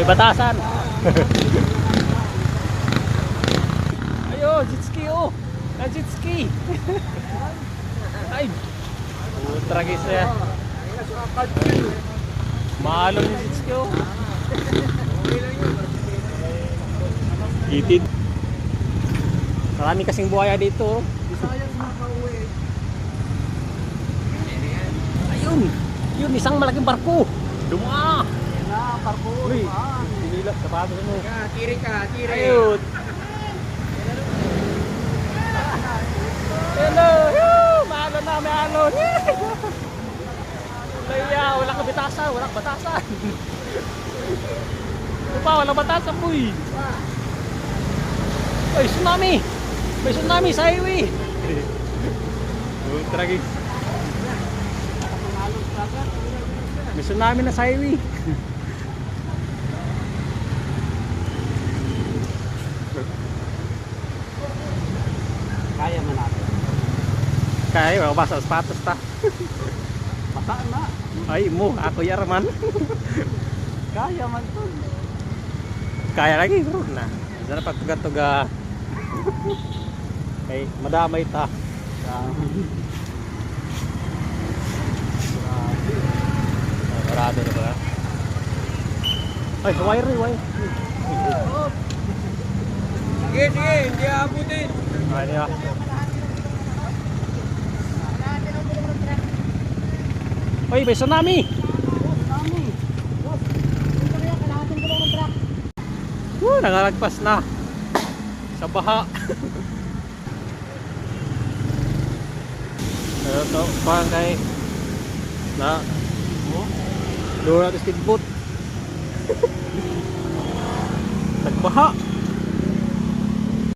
May batasan. Ayo, jet ski oh. Jet ski. Ay. Tragis ya. Mahalo yung jet ski oh. Itid. Marami kasing buhaya dito. Ayun. Yun, isang malaking barko. Duma. Barko. Uy, dinilap sapatos mo. Kiri ka, kiri. Ayun. Hello. Mahalo na, may alon. Walang kabitasan, walang batasan. Ito pa, walang batasan po eh. Ay, tsunami! May tsunami sa highway! Tragis. May tsunami na sa highway. Kaya man natin. Kaya, wala basa sa sapatos ta. Bataan na. Ay mo, ako yaraman. Kaya man to. Kaya lagi bro na. Sana pagtuga-tuga. Kay madamay ta. Marado na ba? Ay, wire, wire. Sige, sige, hindi aabutin. Ay, niya. Oy, may tsunami. Nangalagpas na sa baha. Pero to, parang kay na doon natin speedboat. Nagbaha.